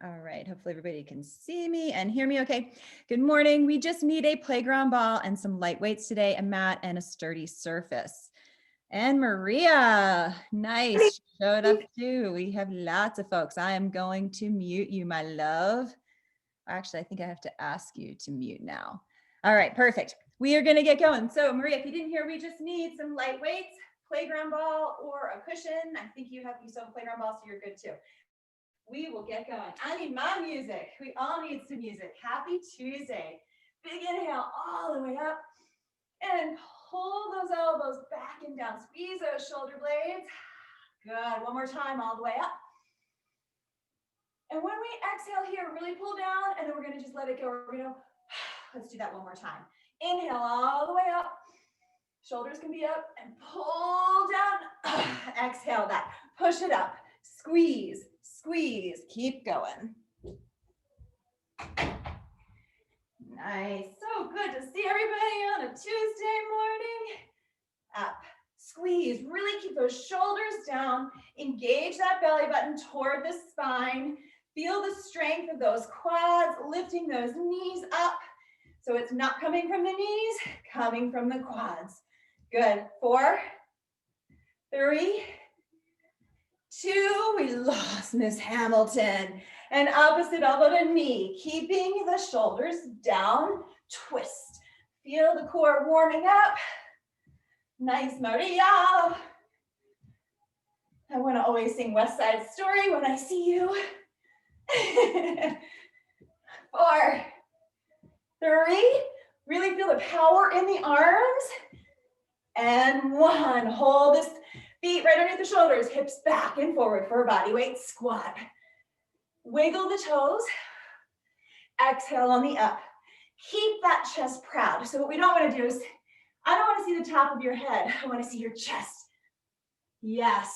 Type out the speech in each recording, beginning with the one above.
All right, hopefully everybody can see me and hear me okay. Good morning. We just need a playground ball and some light weights today, a mat and a sturdy surface. And Maria, nice, showed up too. We have lots of folks. I am going to mute you, my love. Actually, I think I have to ask you to mute now. All right, perfect. We are gonna get going. So Maria, if you didn't hear, we just need some light weights, playground ball or a cushion. I think you still have a playground ball, so you're good too. We will get going. I need my music. We all need some music. Happy Tuesday. Big inhale all the way up and pull those elbows back and down. Squeeze those shoulder blades. Good. One more time all the way up. And when we exhale here, really pull down and then we're going to just let it go. We're going to, let's do that one more time. Inhale all the way up. Shoulders can be up and pull down. Exhale that. Push it up. Squeeze. Squeeze, keep going. Nice, so good to see everybody on a Tuesday morning. Up, squeeze, really keep those shoulders down. Engage that belly button toward the spine. Feel the strength of those quads, lifting those knees up. So it's not coming from the knees, coming from the quads. Good, 4, 3, 2, we lost Miss Hamilton. And opposite elbow to knee, keeping the shoulders down, twist. Feel the core warming up. Nice, Maria. I want to always sing West Side Story when I see you. 4, 3, really feel the power in the arms. And 1, hold this feet right underneath the shoulders, hips back and forward for a body weight squat. Wiggle the toes. Exhale on the up. Keep that chest proud. So what we don't want to do is, I don't want to see the top of your head. I want to see your chest. Yes.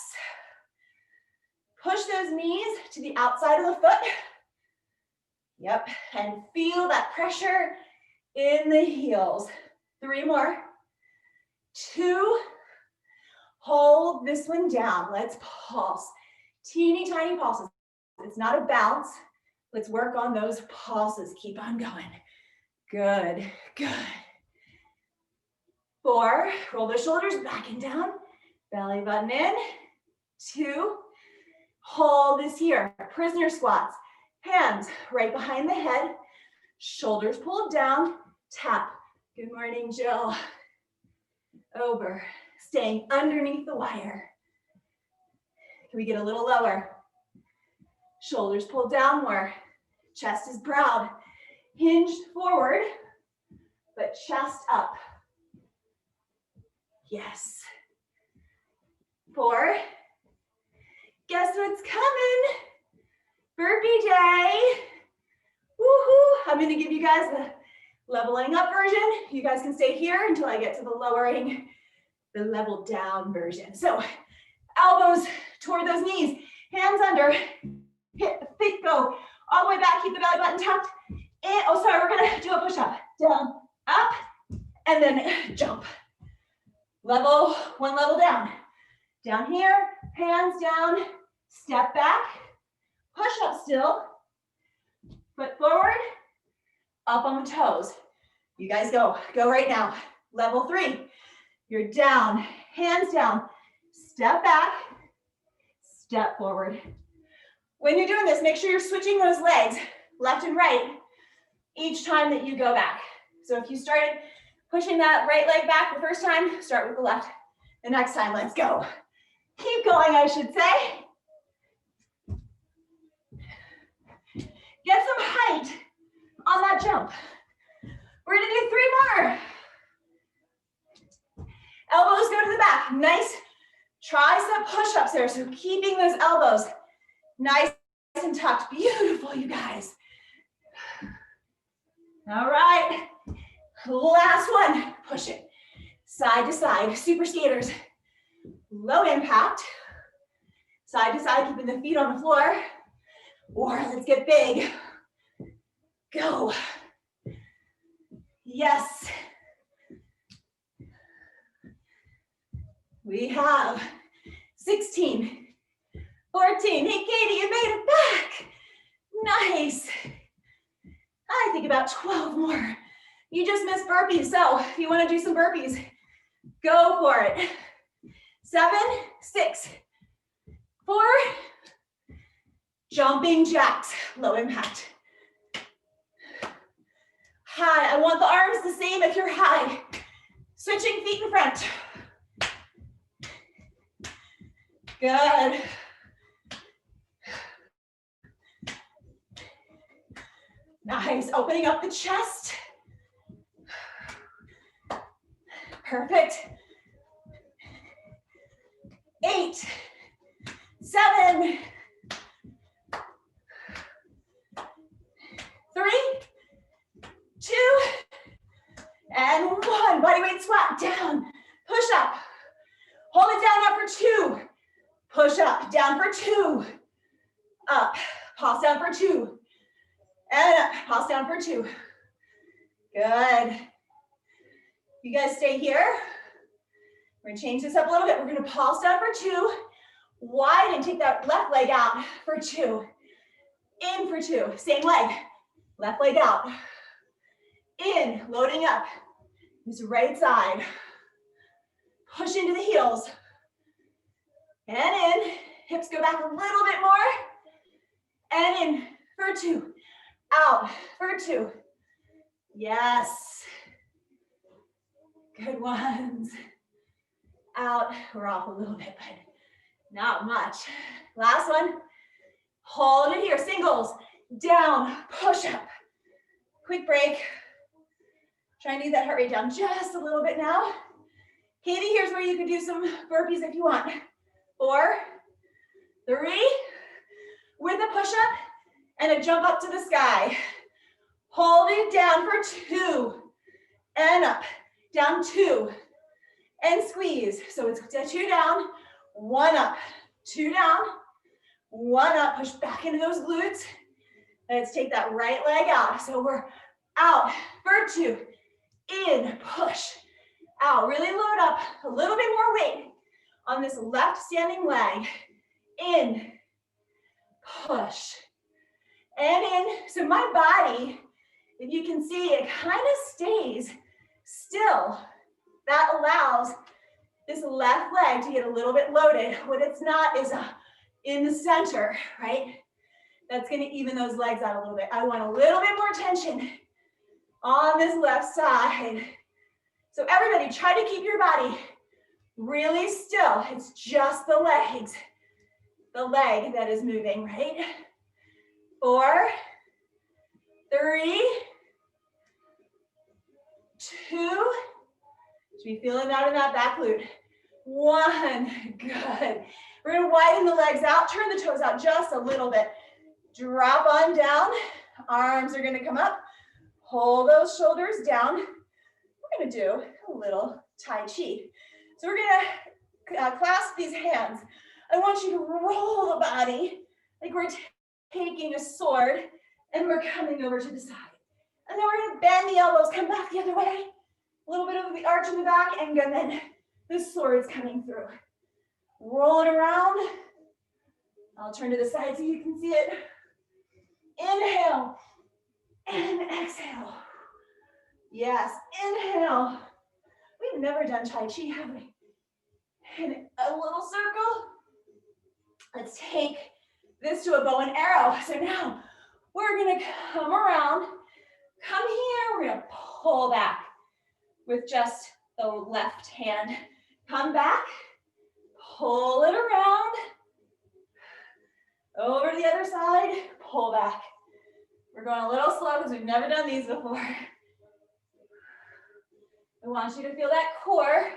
Push those knees to the outside of the foot. Yep. And feel that pressure in the heels. 3 more. 2. Hold this one down. Let's pulse. Teeny tiny pulses. It's not a bounce. Let's work on those pulses. Keep on going. Good, good. 4, roll the shoulders back and down. Belly button in. 2, hold this here. Prisoner squats. Hands right behind the head. Shoulders pulled down. Tap. Good morning, Jill. Over. Staying underneath the wire. Can we get a little lower? Shoulders pulled down more. Chest is proud. Hinged forward, but chest up. Yes. 4. Guess what's coming? Burpee day. Woohoo! I'm going to give you guys the leveling up version. You guys can stay here until I get to the lowering, the level down version. So elbows toward those knees, hands under, hit the feet, go all the way back, keep the belly button tucked. And, oh, sorry, we're gonna do a push-up. Down, up, and then jump. Level, 1 level down. Down here, hands down, step back, push up still, foot forward, up on the toes. You guys go right now. Level 3, you're down, hands down, step back, step forward. When you're doing this, make sure you're switching those legs, left and right, each time that you go back. So if you started pushing that right leg back the first time, start with the left. The next time, let's go. Keep going, I should say. Get some height on that jump. We're gonna do 3 more. Elbows go to the back. Nice tricep push-ups there. So keeping those elbows nice and tucked. Beautiful, you guys. All right. Last one. Push it. Side to side. Super skaters. Low impact. Side to side, keeping the feet on the floor. Or let's get big. Go. Yes. We have 16, 14. Hey, Katie, you made it back. Nice. I think about 12 more. You just missed burpees, so if you want to do some burpees, go for it. 7, 6, 4, jumping jacks, low impact. High, I want the arms the same if you're high. Switching feet in front. Good. Nice, opening up the chest. Perfect. 8, 7, 3, 2, and 1. Body weight squat, down, push up. Hold it down, up for 2. Push up, down for 2. Up, pause down for 2. And up, pause down for 2. Good. You guys stay here. We're gonna change this up a little bit. We're gonna pulse down for 2. Wide and take that left leg out for 2. In for 2, same leg. Left leg out. In, loading up. This right side. Push into the heels. And in, hips go back a little bit more. And in for 2. Out for 2. Yes. Good ones. Out, we're off a little bit, but not much. Last one. Hold it here, singles. Down, push up. Quick break. Try and do that heart rate down just a little bit now. Katie, here's where you could do some burpees if you want. 4, 3, with a push up and a jump up to the sky. Hold it down for 2 and up, down 2 and squeeze. So it's 2 down, 1 up, 2 down, 1 up. Push back into those glutes. Let's take that right leg out. So we're out for 2, in, push, out. Really load up a little bit more weight on this left standing leg. In, push, and in. So my body, if you can see, it kind of stays still. That allows this left leg to get a little bit loaded. What it's not is in the center, right? That's gonna even those legs out a little bit. I want a little bit more tension on this left side. So everybody, try to keep your body really still. It's just the legs, the leg that is moving, right? 4, 3, 2, should be feeling that in that back glute. 1, good. We're gonna widen the legs out, turn the toes out just a little bit. Drop on down, arms are gonna come up. Hold those shoulders down. We're gonna do a little Tai Chi. So we're gonna clasp these hands. I want you to roll the body like we're taking a sword and we're coming over to the side. And then we're gonna bend the elbows, come back the other way. A little bit of the arch in the back, and then the sword's coming through. Roll it around. I'll turn to the side so you can see it. Inhale and exhale. Yes, inhale. We've never done Tai Chi, have we? And a little circle. Let's take this to a bow and arrow. So now we're gonna come around, come here, we're gonna pull back with just the left hand. Come back, pull it around, over to the other side, pull back. We're going a little slow because we've never done these before. I want you to feel that core,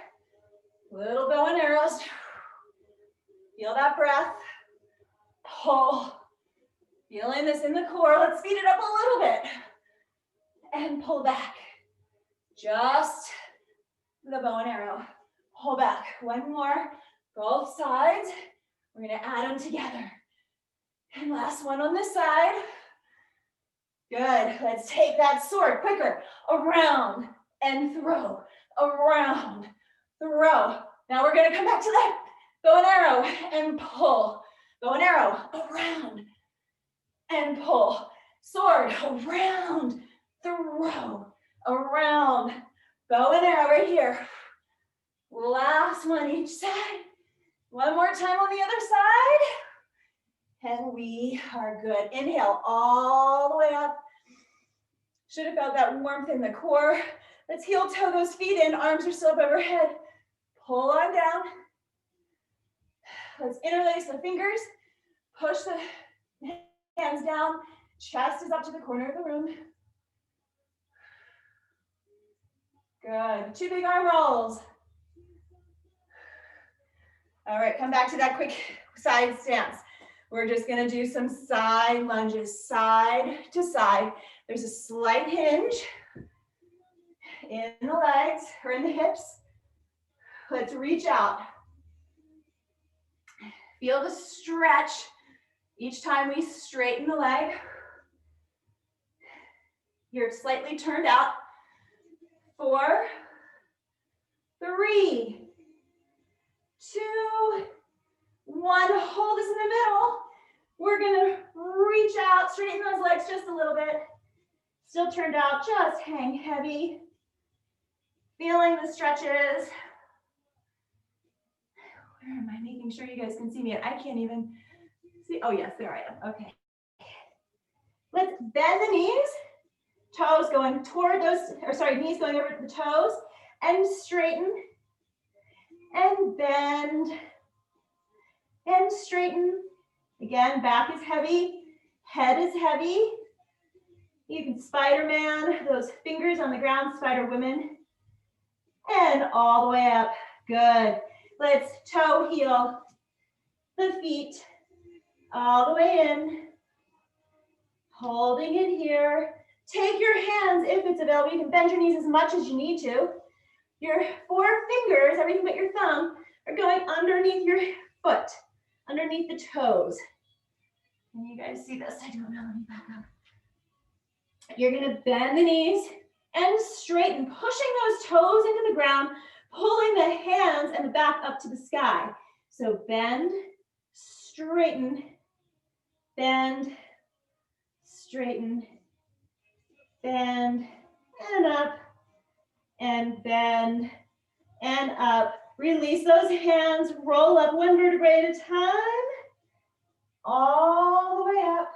little bow and arrows. Feel that breath, pull. Feeling this in the core, let's speed it up a little bit. And pull back. Just the bow and arrow. Pull back. One more. Both sides. We're going to add them together. And last one on this side. Good. Let's take that sword quicker. Around and throw. Around. Throw. Now we're going to come back to that bow and arrow and pull. Bow and arrow. Around and pull. sword, around, throw, around, bow and arrow right here. Last one each side. One more time on the other side. And we are good. Inhale all the way up. Should have felt that warmth in the core. Let's heel toe those feet in. Arms are still up overhead. Pull on down. Let's interlace the fingers. Push the hands down. Chest is up to the corner of the room. Good. 2 big arm rolls. All right, come back to that quick side stance. We're just gonna do some side lunges, side to side. There's a slight hinge in the legs or in the hips. Let's reach out. Feel the stretch each time we straighten the leg. You're slightly turned out. 4, 3, 2, 1. Hold this in the middle. We're gonna reach out, straighten those legs just a little bit. Still turned out, just hang heavy. Feeling the stretches. Where am I? Making sure you guys can see me. I can't even see. Oh yes, there I am. Okay. Let's bend the knees. Toes going toward those, or sorry, knees going over the toes. And straighten. And bend. And straighten. Again, back is heavy. Head is heavy. You can Spider-Man, those fingers on the ground, Spider-Woman. And all the way up. Good. Let's toe heel the feet all the way in. Holding it here. Take your hands, if it's available, you can bend your knees as much as you need to. Your 4 fingers, everything but your thumb, are going underneath your foot, underneath the toes. Can you guys see this? I don't know, let me back up. You're gonna bend the knees and straighten, pushing those toes into the ground, pulling the hands and the back up to the sky. So bend, straighten, bend, straighten, bend, and up, and bend, and up. Release those hands, roll up 1 vertebrae at a time, all the way up.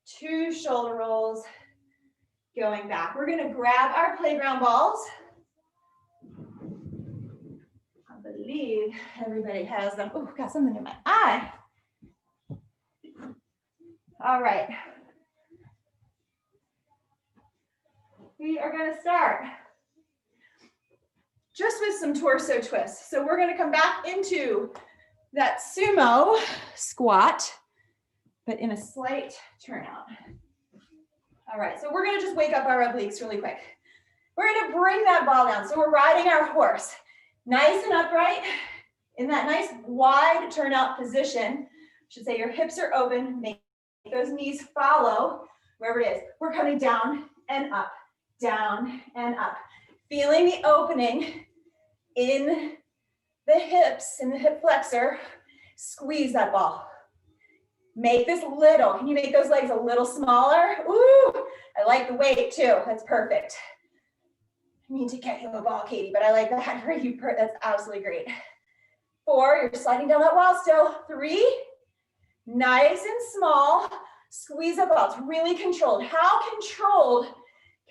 2 shoulder rolls, going back. We're gonna grab our playground balls. I believe everybody has them. Oh, got something in my eye. All right. We are gonna start just with some torso twists. So we're gonna come back into that sumo squat, but in a slight turnout. All right, so we're gonna just wake up our obliques really quick. We're gonna bring that ball down. So we're riding our horse, nice and upright, in that nice wide turnout position. I should say your hips are open, make those knees follow wherever it is. We're coming down and up, down and up. Feeling the opening in the hips, in the hip flexor. Squeeze that ball. Make this little. Can you make those legs a little smaller? Ooh, I like the weight too. That's perfect. I mean to get you a ball, Katie, but I like that for you. That's absolutely great. 4, you're sliding down that wall still. 3, nice and small. Squeeze that ball. It's really controlled. How controlled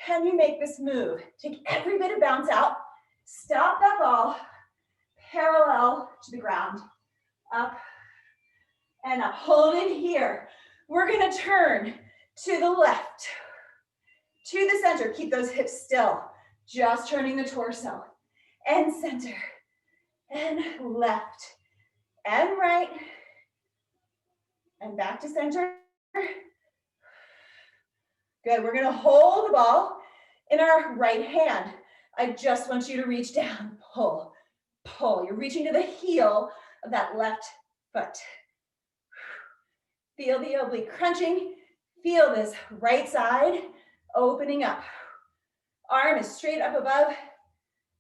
can you make this move? Take every bit of bounce out. Stop that ball parallel to the ground. Up and up. Hold it here. We're gonna turn to the left, to the center. Keep those hips still. Just turning the torso. And center. And left. And right. And back to center. Good. We're gonna hold the ball in our right hand. I just want you to reach down. Pull. Pull. You're reaching to the heel of that left foot. Feel the oblique crunching. Feel this right side opening up. Arm is straight up above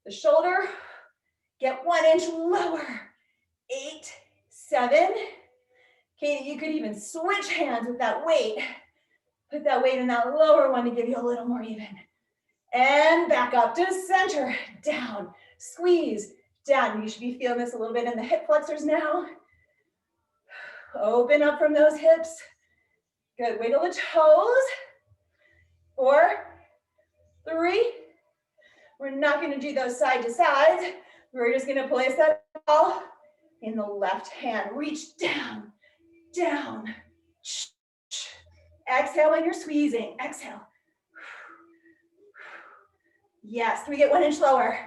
the shoulder. Get 1 inch lower. 8, 7. Katie, you could even switch hands with that weight. Put that weight in that lower one to give you a little more even. And back up to center, down, squeeze, down. You should be feeling this a little bit in the hip flexors now. Open up from those hips. Good, wiggle the toes. 4, 3. We're not gonna do those side to sides. We're just gonna place that ball in the left hand. Reach down, down. Exhale when you're squeezing, exhale. Yes, can we get 1 inch lower?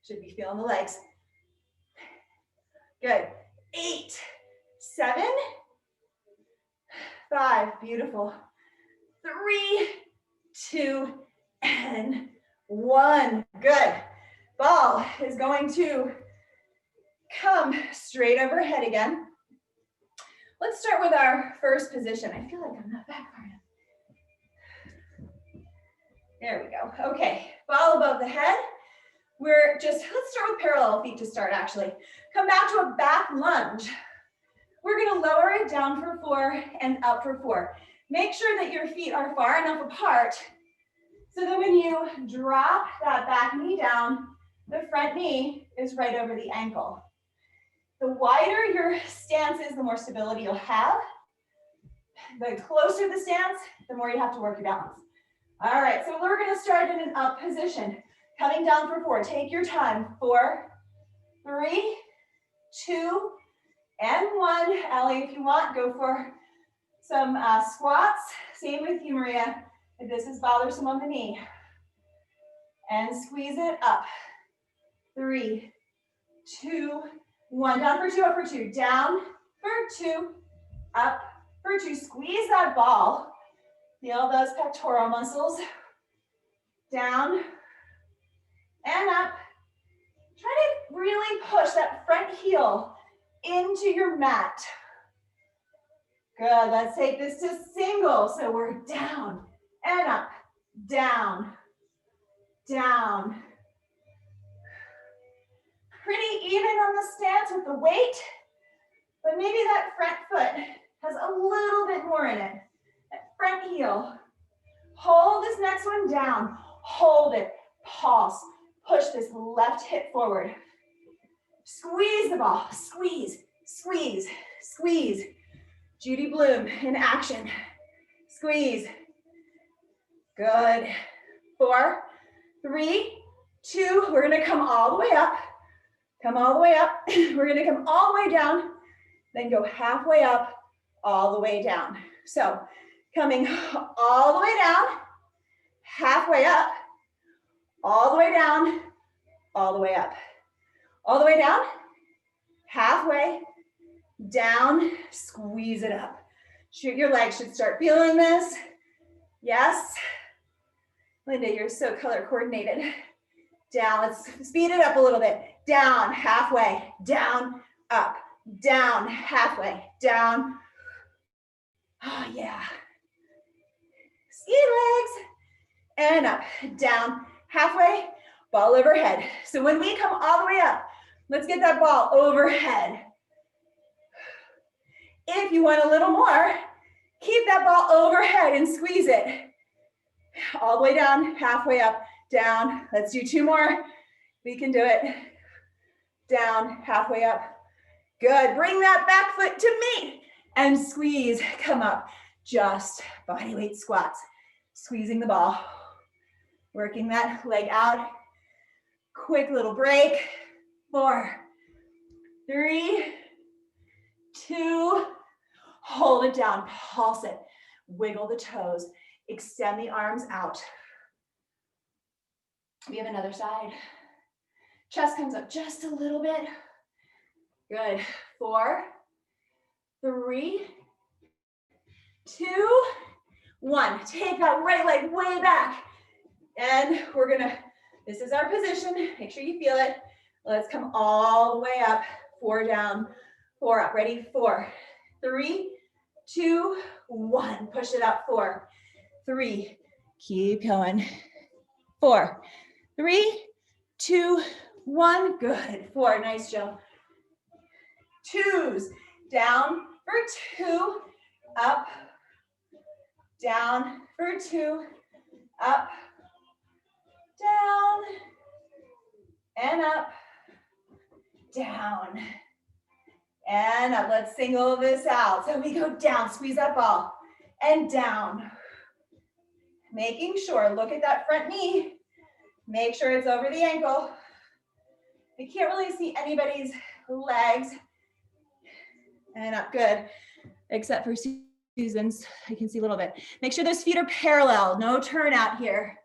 Should be feeling the legs. Good. 8, 7, 5, beautiful. 3, 2, and 1. Good. Ball is going to come straight overhead again. Let's start with our first position. I feel like I'm not back far enough. There we go. Okay, ball above the head. Let's start with parallel feet to start actually. Come back to a back lunge. We're gonna lower it down for 4 and up for 4. Make sure that your feet are far enough apart so that when you drop that back knee down, the front knee is right over the ankle. The wider your stance is, the more stability you'll have. The closer the stance, the more you have to work your balance. All right, so we're gonna start in an up position. Coming down for 4, take your time. 4, 3, 2, and 1. Allie, if you want, go for some squats. Same with you, Maria, if this is bothersome on the knee. And squeeze it up. 3, 2, 1. Down for 2, up for 2. Down for 2, up for 2. Squeeze that ball. Feel those pectoral muscles. Down and up. Try to really push that front heel into your mat. Good, let's take this to single. So we're down and up, down, down. Pretty even on the stance with the weight, but maybe that front foot has a little bit more in it. That front heel. Hold this next one down. Hold it, pulse. Push this left hip forward. Squeeze the ball, squeeze, squeeze, squeeze. Judy Bloom in action. Squeeze. Good. 4, 3, 2. We're gonna come all the way up. Come all the way up. We're gonna come all the way down, then go halfway up, all the way down. So coming all the way down, halfway up, all the way down, all the way up. All the way down, halfway, down, squeeze it up. Shoot your legs, should start feeling this. Yes. Linda, you're so color coordinated. Down, let's speed it up a little bit. Down, halfway, down, up, down, halfway, down. Oh yeah. Ski legs. And up, down, halfway, ball overhead. So when we come all the way up, let's get that ball overhead. If you want a little more, keep that ball overhead and squeeze it. All the way down, halfway up, down. Let's do 2 more. We can do it. Down, halfway up. Good. Bring that back foot to meet and squeeze. Come up. Just body weight squats. Squeezing the ball. Working that leg out. Quick little break. 4, 3, 2. Hold it down. Pulse it. Wiggle the toes. Extend the arms out. We have another side. Chest comes up just a little bit. Good. 4, 3, 2, 1. Take that right leg way back. And we're gonna, this is our position. Make sure you feel it. Let's come all the way up. 4 down, 4 up. Ready? 4, 3, 2, 1. Push it up. 4, 3. Keep going. 4, 3, 2, 1. Good. 4. Nice, Jill. 2s. Down for 2. Up. down for 2, up, down, and up, down, and up. Let's single this out. So we go down, squeeze that ball, and down. Making sure, look at that front knee. Make sure it's over the ankle. I can't really see anybody's legs. And up, good. Except for Susan's, I can see a little bit. Make sure those feet are parallel, no turnout here.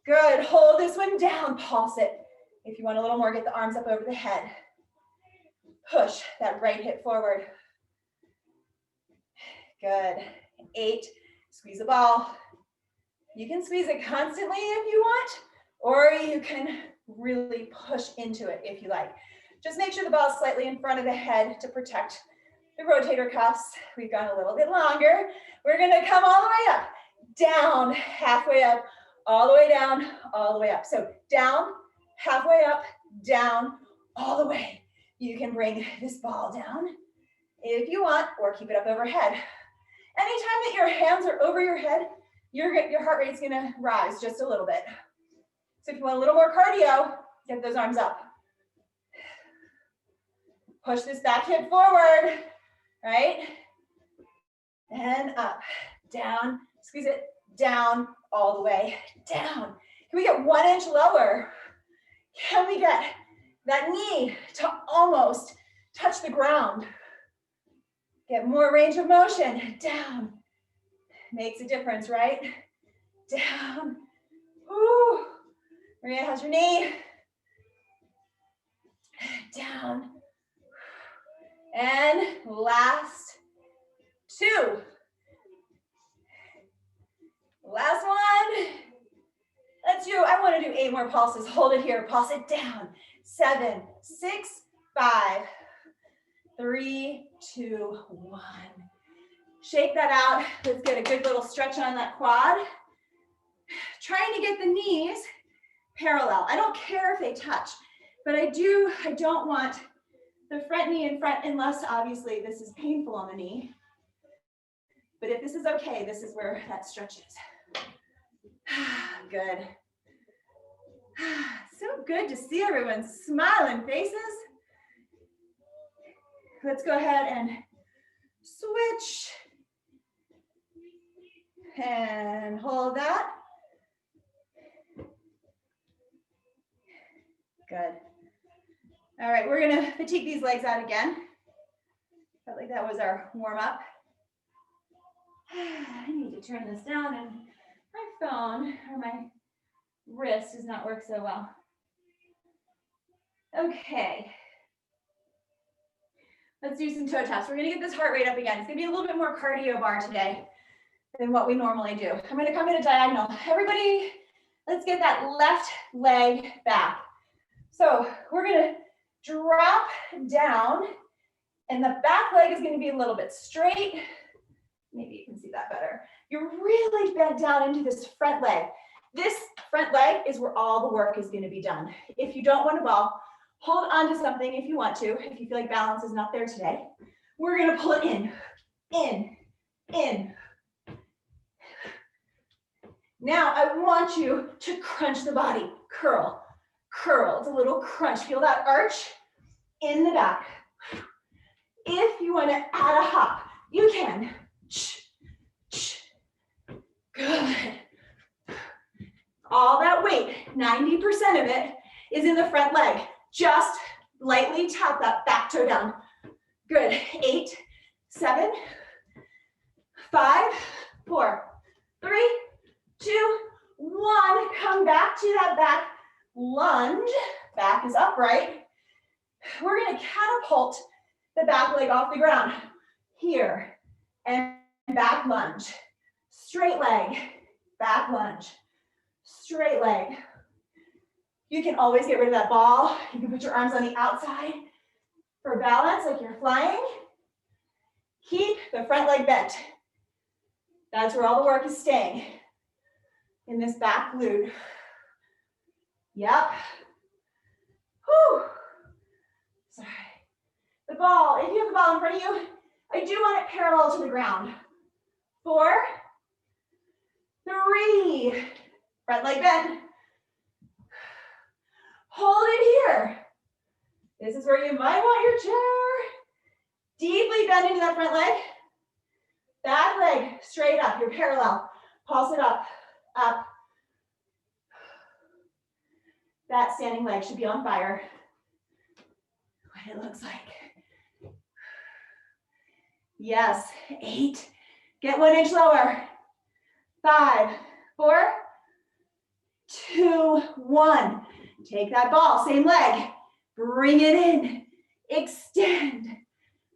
Good, hold this one down, pulse it. If you want a little more, get the arms up over the head. Push that right hip forward. Good, 8, squeeze the ball. You can squeeze it constantly if you want, or you can really push into it if you like. Just make sure the ball is slightly in front of the head to protect the rotator cuffs. We've gone a little bit longer. We're gonna come all the way up, down, halfway up, all the way down, all the way up. So down, halfway up, down, all the way. You can bring this ball down if you want, or keep it up overhead. Anytime that your hands are over your head, your heart rate's gonna rise just a little bit. So if you want a little more cardio, get those arms up. Push this back hip forward, right? And up, down, squeeze it, down, all the way, down. Can we get 1 inch lower? Can we get that knee to almost touch the ground? Get more range of motion, down. Makes a difference, right? Down, woo. Maria, how's your knee? Down. And last 2. Last one. Let's do, I want to do 8 more pulses. Hold it here, pulse it down. 7, 6, 5, 3, 2, 1. Shake that out. Let's get a good little stretch on that quad. Trying to get the knees parallel. I don't care if they touch, but I don't want the front knee in front unless obviously this is painful on the knee. But if this is okay, this is where that stretch is. Good. So good to see everyone's smiling faces. Let's go ahead and switch. And hold that. Good. All right, we're gonna fatigue these legs out again. Felt like that was our warm up. I need to turn this down, and my phone or my wrist does not work so well. Okay. Let's do some toe taps. We're gonna get this heart rate up again. It's gonna be a little bit more cardio bar today than what we normally do. I'm gonna come in a diagonal. Everybody, let's get that left leg back. So we're gonna drop down, and the back leg is gonna be a little bit straight. Maybe you can see that better. You're really bent down into this front leg. This front leg is where all the work is gonna be done. If you don't want a ball, hold on to something if you want to. If you feel like balance is not there today, we're gonna pull it in, in, in. Now I want you to crunch the body, curl, curl. It's a little crunch. Feel that arch in the back. If you want to add a hop, you can. Good. All that weight, 90% of it, is in the front leg. Just lightly tap that back toe down. Good. 8, 7, 5, 4, 3, 2, 1. Come back to that back lunge. Back is upright. We're going to catapult the back leg off the ground. Here. And back lunge. Straight leg. Back lunge. Straight leg. You can always get rid of that ball. You can put your arms on the outside for balance like you're flying. Keep the front leg bent. That's where all the work is staying. In this back glute. Yep. Whew. Sorry. The ball, if you have the ball in front of you, I do want it parallel to the ground. 4, 3, front leg bend. Hold it here. This is where you might want your chair. Deeply bend into that front leg. Back leg straight up, you're parallel. Pulse it up, up. That standing leg should be on fire. What it looks like. Yes, 8. Get 1 inch lower. 5, 4, 2, 1. Take that ball, same leg. Bring it in. Extend.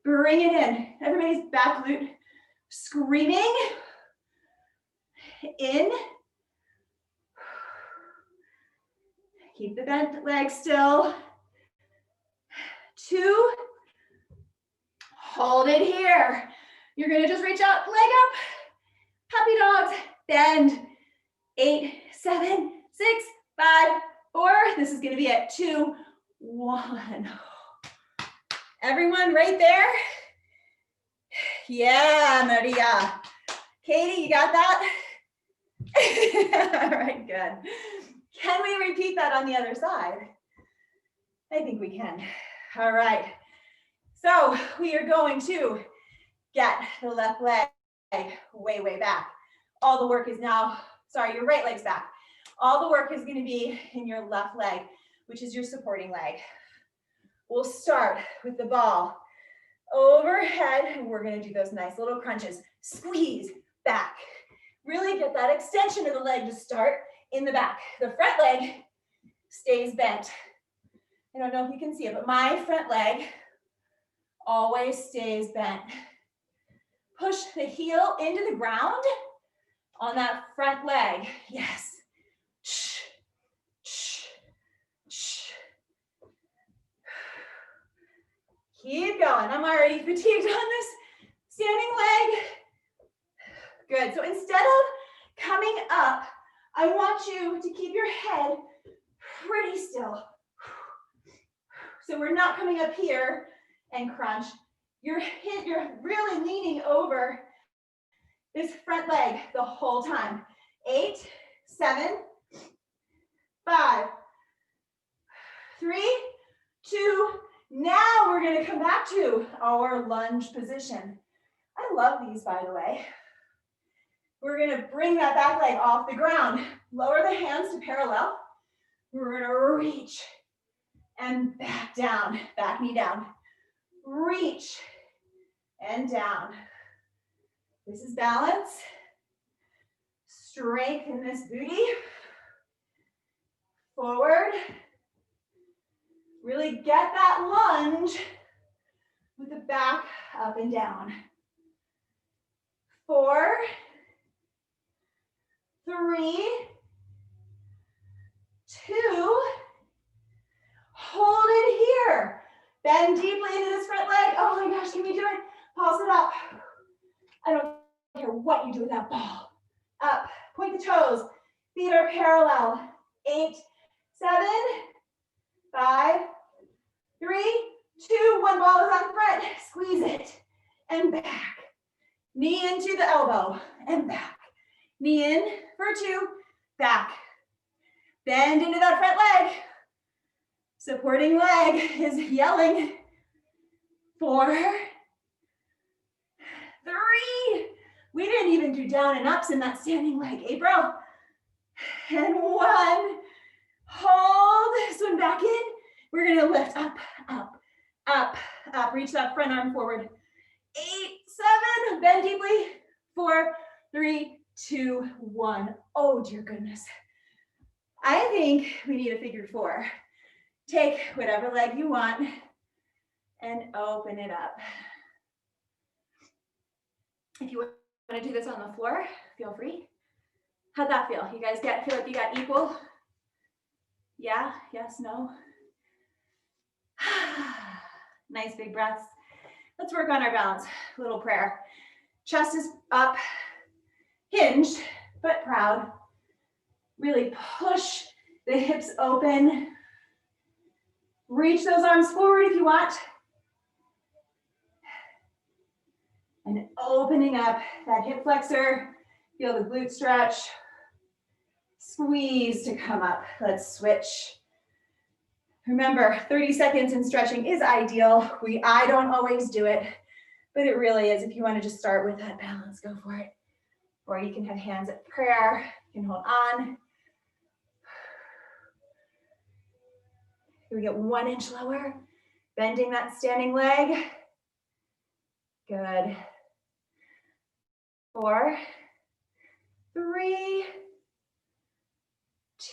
Bring it in. Everybody's back glute screaming. In. Keep the bent leg still. 2. Hold it here. You're gonna just reach out, leg up. Puppy dogs, bend. 8, 7, 6, 5, 4. This is gonna be at 2, 1. Everyone right there? Yeah, Maria. Katie, you got that? All right, good. Can we repeat that on the other side? I think we can. All right. So we are going to get the left leg way, way back. All the work is now, sorry, your right leg's back. All the work is going to be in your left leg, which is your supporting leg. We'll start with the ball overhead, and we're going to do those nice little crunches. Squeeze back. Really get that extension of the leg to start in the back. The front leg stays bent. I don't know if you can see it, but my front leg always stays bent. Push the heel into the ground on that front leg. Yes. Keep going. I'm already fatigued on this standing leg. Good. So instead of coming up, I want you to keep your head pretty still. So we're not coming up here and crunch. You're really leaning over this front leg the whole time. 8, 7, 5, 3, 2. Now we're going to come back to our lunge position. I love these, by the way. We're going to bring that back leg off the ground. Lower the hands to parallel. We're going to reach and back down, back knee down. Reach and down. This is balance. Strengthen this booty. Forward. Really get that lunge with the back up and down. 4, 3, 2, hold it here. Bend deeply into this front leg. Oh my gosh, can we do it? Pulse it up. I don't care what you do with that ball. Up, point the toes. Feet are parallel. 8, 7, 5, 3, 2, 1. Ball is on front. Squeeze it and back. Knee into the elbow and back. Knee in for 2, back. Bend into that front leg. Supporting leg is yelling. 4, 3. We didn't even do down and ups in that standing leg, April. And 1. Hold this one back in. We're going to lift up, up, up, up. Reach that front arm forward. 8, 7. Bend deeply. 4, 3, 2, 1. Oh, dear goodness. I think we need a figure 4. Take whatever leg you want and open it up. If you want to do this on the floor, feel free. How'd that feel? You guys feel like you got equal? Yeah? Yes? No? Nice big breaths. Let's work on our balance. A little prayer. Chest is up, hinged, but proud. Really push the hips open. Reach those arms forward if you want. And opening up that hip flexor, Feel the glute stretch. Squeeze to come up. Let's switch. Remember, 30 seconds in stretching is ideal. I don't always do it, but it really is. If you want to just start with that balance, go for it. Or you can have hands at prayer. You can hold on. Here we get 1 inch lower. Bending that standing leg. Good. 4, 3,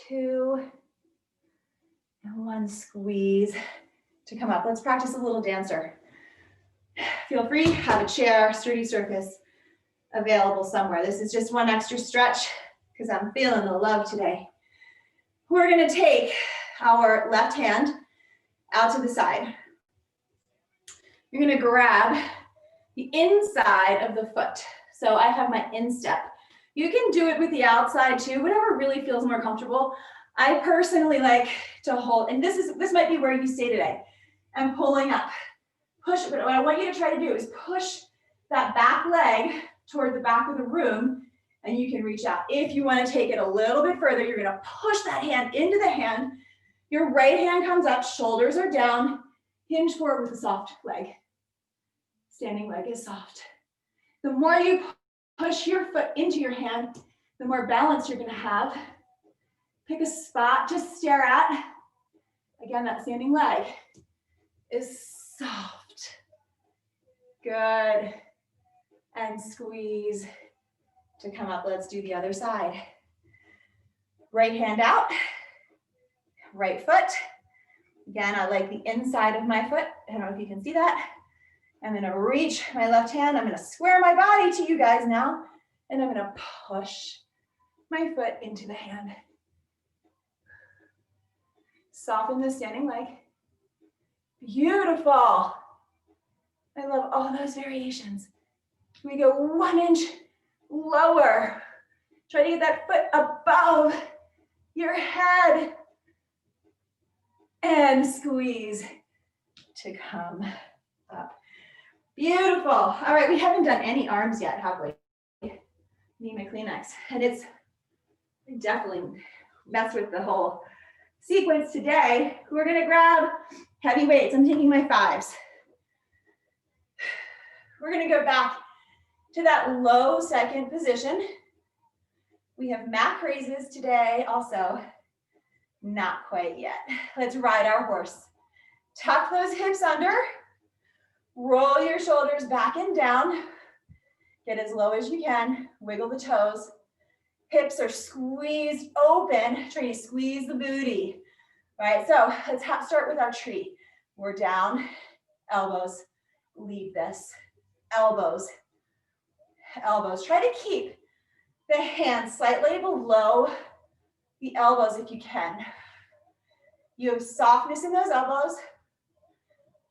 2, and 1. Squeeze to come up. Let's practice a little dancer. Feel free, have a chair, sturdy surface available somewhere. This is just one extra stretch because I'm feeling the love today. We're going to take our left hand out to the side. You're going to grab the inside of the foot. So I have my instep. You can do it with the outside too, whatever really feels more comfortable. I personally like to hold, and this might be where you stay today. I'm pulling up. Push, but what I want you to try to do is push that back leg toward the back of the room, and you can reach out. If you want to take it a little bit further, you're going to push that hand into the hand. Your right hand comes up, shoulders are down, hinge forward with a soft leg. Standing leg is soft. The more you push your foot into your hand, the more balance you're going to have. Pick a spot, just stare at. Again, that standing leg is soft. Good. And squeeze to come up. Let's do the other side. Right hand out, right foot. Again, I like the inside of my foot. I don't know if you can see that. I'm gonna reach my left hand. I'm gonna square my body to you guys now. And I'm gonna push my foot into the hand. Soften the standing leg. Beautiful. I love all those variations. We go 1 inch lower. Try to get that foot above your head. And squeeze to come up. Beautiful. All right, we haven't done any arms yet, have we? Need my Kleenex. And it's definitely messed with the whole sequence today. We're gonna grab heavy weights. I'm taking my 5s. We're gonna go back to that low second position. We have mat raises today also. Not quite yet. Let's ride our horse. Tuck those hips under. Roll your shoulders back and down. Get as low as you can. Wiggle the toes. Hips are squeezed open. Trying to squeeze the booty. All right, so let's start with our tree. We're down, elbows. Leave this. Elbows. Elbows. Try to keep the hands slightly below the elbows if you can. You have softness in those elbows.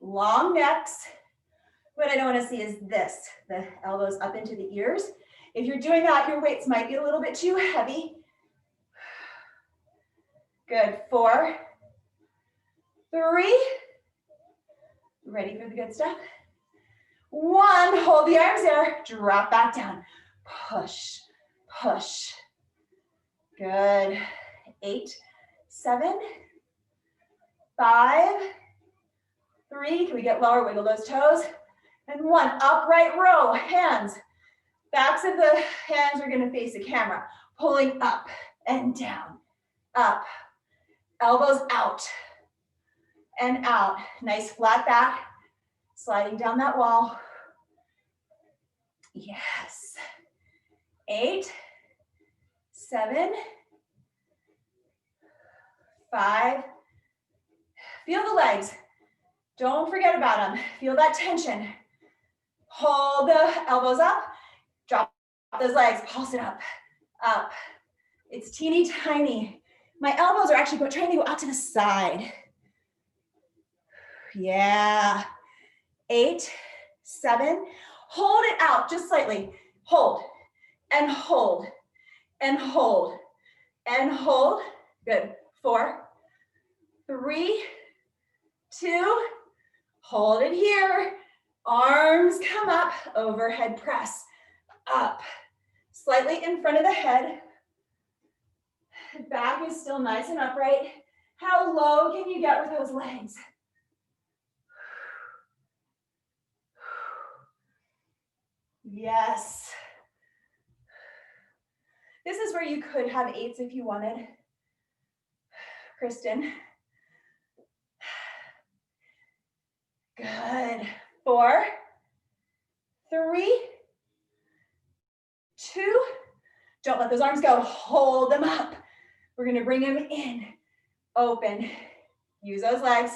Long necks. What I don't want to see is this, the elbows up into the ears. If you're doing that, your weights might be a little bit too heavy. Good, 4, 3. Ready for the good stuff? 1, hold the arms there, drop back down. Push, push. Good. 8, 7, 5, 3. Can we get lower? Wiggle those toes. And 1, upright row, hands. Backs of the hands are gonna face the camera. Pulling up and down, up. Elbows out and out. Nice flat back, sliding down that wall. Yes. 8, 7, 5. Feel the legs. Don't forget about them. Feel that tension. Hold the elbows up. Drop those legs. Pulse it up. Up. It's teeny tiny. My elbows are actually trying to go out to the side. Yeah. 8, 7. Hold it out just slightly. Hold and hold and hold and hold. Good. 4, 3, 2. Hold it here. Arms come up. Overhead press. Up. slightly in front of the head. Back is still nice and upright. How low can you get with those legs? Yes. This is where you could have 8s if you wanted. Kristen. Good. 4, 3, 2. Don't let those arms go. Hold them up. We're going to bring them in. Open. Use those legs.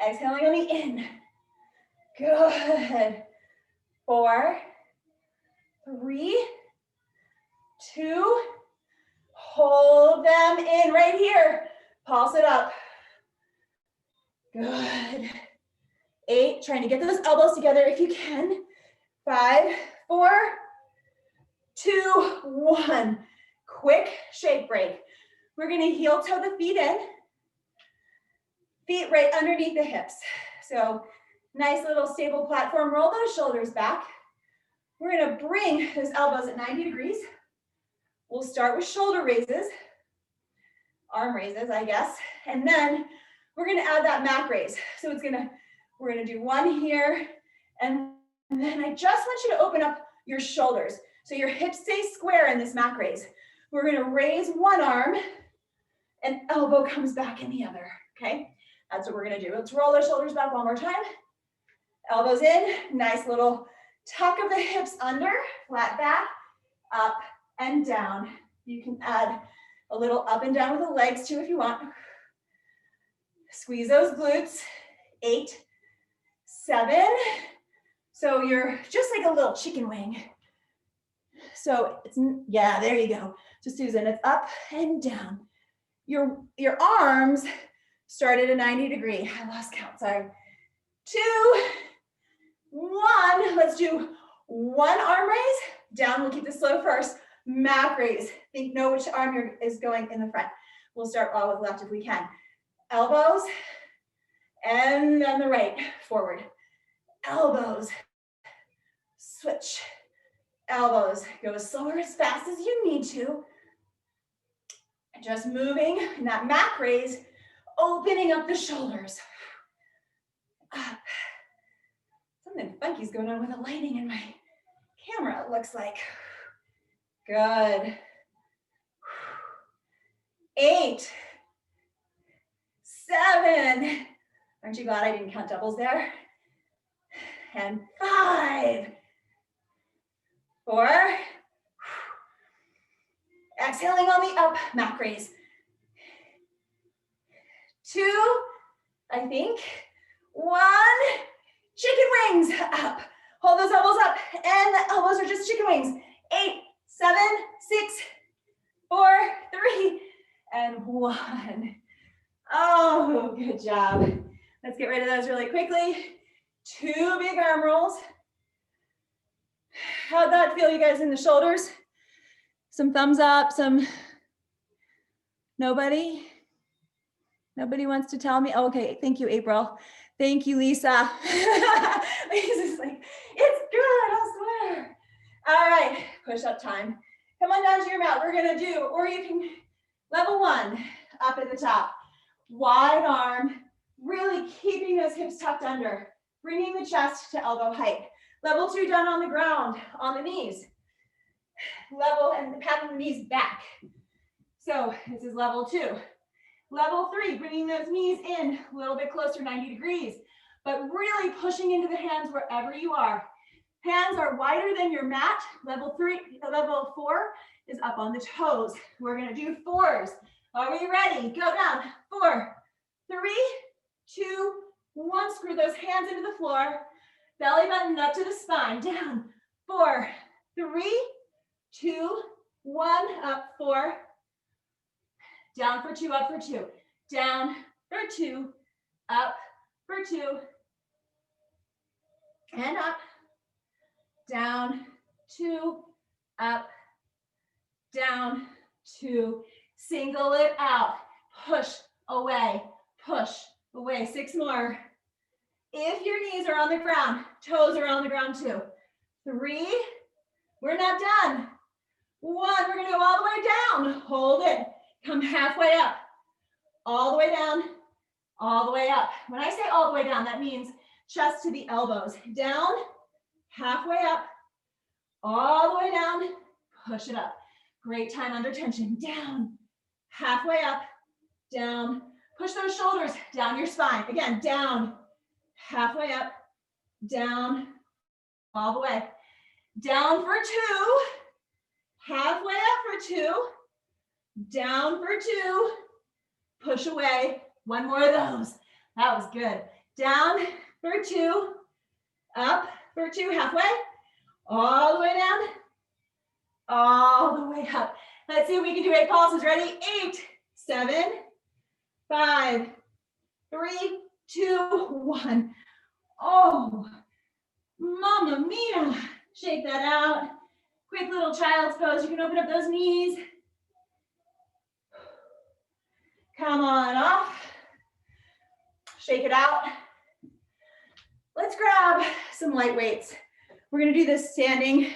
Exhaling on the in. Good. 4, 3, 2. Hold them in right here. Pulse it up. Good. 8, trying to get those elbows together if you can. 5, 4, 2, 1. Quick shake break. We're going to heel toe the feet in. Feet right underneath the hips. So nice little stable platform. Roll those shoulders back. We're going to bring those elbows at 90 degrees. We'll start with shoulder raises. Arm raises, I guess. And then we're going to add that mat raise. So we're going to do one here. And then I just want you to open up your shoulders. So your hips stay square in this mat raise. We're going to raise one arm and elbow comes back in the other. Okay? That's what we're going to do. Let's roll our shoulders back one more time. Elbows in. Nice little tuck of the hips under. Flat back. Up and down. You can add a little up and down with the legs too if you want. Squeeze those glutes. 8, 7. So you're just like a little chicken wing. So it's, yeah, there you go. So Susan, it's up and down. Your arms start at a 90 degree. I lost count, sorry. 2, 1. Let's do one arm raise. Down, we'll keep this slow first. Mat raise. Know which arm is going in the front. We'll start all with left if we can. Elbows, and then the right, forward. Elbows, switch. Elbows, go as slow or as fast as you need to. Just moving in that mat raise, opening up the shoulders. Up. Something funky's going on with the lighting in my camera, it looks like. Good. 8, 7. Aren't you glad I didn't count doubles there? And 5, 4. Exhaling on the up, mat raise. 2, I think. 1. Chicken wings up. Hold those elbows up, and the elbows are just chicken wings. 8, 7, 6, 4, 3, and 1. Oh, good job. Let's get rid of those really quickly. 2 big arm rolls. How'd that feel, you guys, in the shoulders? Some thumbs up, some, nobody? Nobody wants to tell me? Oh, okay, thank you, April. Thank you, Lisa. Lisa's like, it's good, I swear. All right, push-up time. Come on down to your mat. We're gonna do, or you can, level 1, up at the top. Wide arm, really keeping those hips tucked under, bringing the chest to elbow height. Level 2, down on the ground, on the knees. Level, and patting the knees back. So this is level 2. Level 3, bringing those knees in a little bit closer, 90 degrees, but really pushing into the hands wherever you are. Hands are wider than your mat. Level 4 is up on the toes. We're gonna do 4s. Are we ready? Go down. 4, 3, 2, 1. Screw those hands into the floor. Belly button up to the spine. Down. 4, 3, 2, 1. Up. 4. Down for 2, up for 2. Down for 2, up for 2. And up. Down, 2, up, down, 2. Single it out. Push away, push away. 6 more. If your knees are on the ground, toes are on the ground too. 3. We're not done. 1. We're going to go all the way down. Hold it. Come halfway up. All the way down. All the way up. When I say all the way down, that means chest to the elbows. Down, halfway up, all the way down. Push it up. Great time under tension. Down, halfway up, down. Push those shoulders down your spine. Again, down, halfway up, down, all the way. Down for 2, halfway up for 2, down for 2, push away. 1 more of those. That was good. Down for 2, up for 2, halfway, all the way down, all the way up. Let's see if we can do 8 pulses. Ready? 8, 7, 5, 3, 2, 1. Oh, mamma mia. Shake that out. Quick little child's pose. You can open up those knees. Come on off. Shake it out. Let's grab some light weights. We're gonna do this standing. I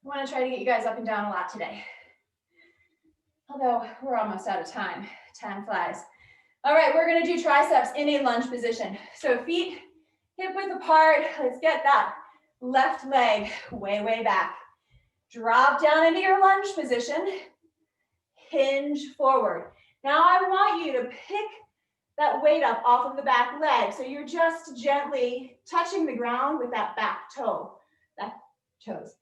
wanna try to get you guys up and down a lot today. Although we're almost out of time. Time flies. All right, we're gonna do triceps in a lunge position. So feet hip width apart. Let's get that left leg way, way back. Drop down into your lunge position. Hinge forward. Now I want you to pick that weight up off of the back leg. So you're just gently touching the ground with that back toe, back toes.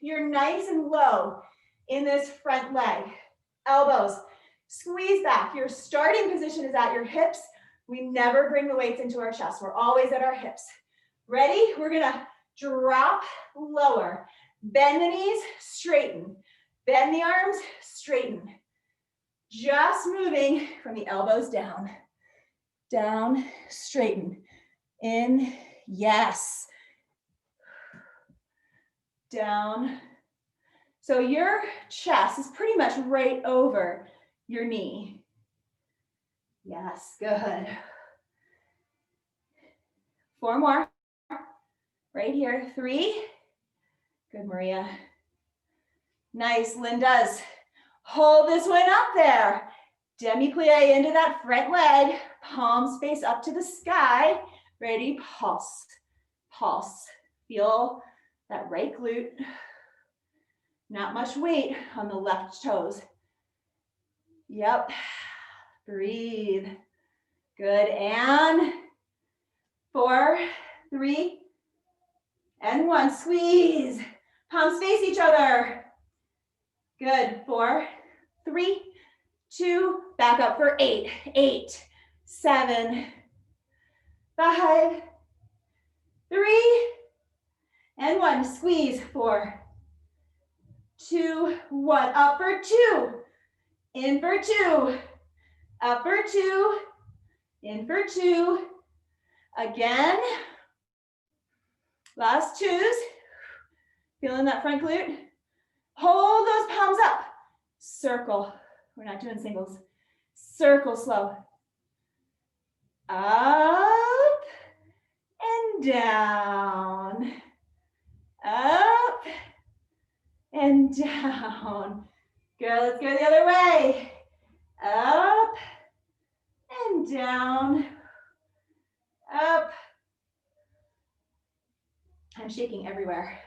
You're nice and low in this front leg. Elbows, squeeze back. Your starting position is at your hips. We never bring the weights into our chest. We're always at our hips. Ready? We're gonna drop lower. Bend the knees, straighten. Bend the arms, straighten. Just moving from the elbows down. Down, straighten. In, yes. Down. So your chest is pretty much right over your knee. Yes, good. 4 more. Right here, 3. Good, Maria. Nice, Linda's. Hold this one up there. Demi-plie into that front leg. Palms face up to the sky. Ready, pulse, pulse. Feel that right glute. Not much weight on the left toes. Yep, breathe. Good, and 4, 3, and 1. Squeeze. Palms face each other. Good, 4, 3, 2, back up for 8, 8, 7, 5, 3, and 1. Squeeze, 4, 2, 1. Up for 2, in for 2, up for 2, in for 2. Again. Last 2s. Feeling that front glute. Hold those palms up. Circle. We're not doing singles. Circle slow. Up and down. Up and down. Good, let's go the other way. Up and down. Up. I'm shaking everywhere.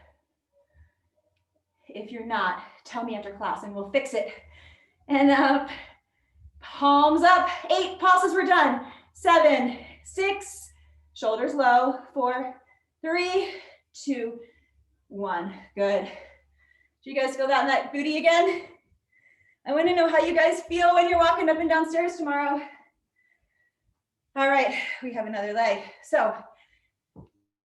If you're not, tell me after class and we'll fix it. And up, palms up. 8 pulses, we're done. 7, 6, shoulders low. 4, 3, 2, 1. Good. Do you guys feel that in that booty again? I want to know how you guys feel when you're walking up and down stairs tomorrow. All right, we have another leg. So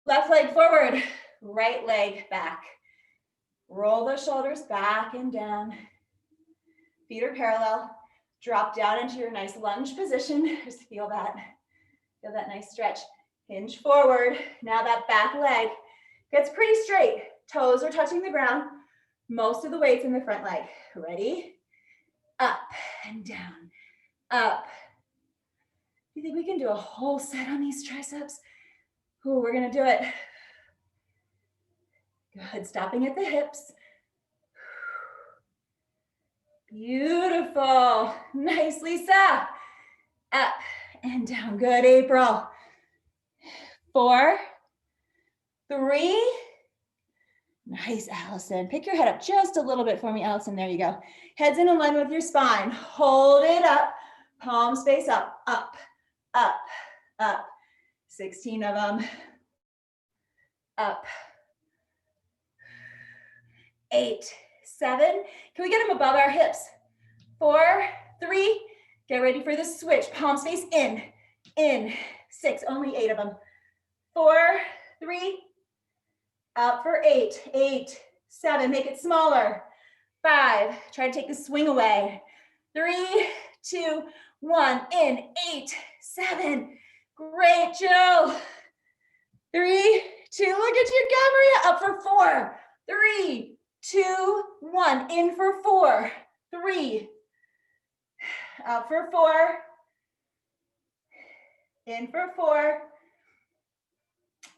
left leg forward, right leg back. Roll those shoulders back and down. Feet are parallel. Drop down into your nice lunge position. Just feel that nice stretch. Hinge forward. Now that back leg gets pretty straight. Toes are touching the ground. Most of the weight's in the front leg. Ready? Up and down. Up. You think we can do a whole set on these triceps? Ooh, we're gonna do it. Good, stopping at the hips. Beautiful. Nice, Lisa. Up and down. Good, April. 4, 3. Nice, Allison. Pick your head up just a little bit for me, Allison. There you go. Head's in alignment with your spine. Hold it up. Palms face up, up, up, up. 16 of them. Up. 8, 7. Can we get them above our hips? 4, 3. Get ready for the switch. Palms face in, in. 6, only 8 of them. 4, 3. Up for 8, 8, 7. Make it smaller. 5. Try to take the swing away. 3, 2, 1. In. 8, 7. Great, Jill. 3, 2. Look at you, Gabrielle. Up for 4. 3, 2, 1. In for 4. 3. Up for 4. In for 4.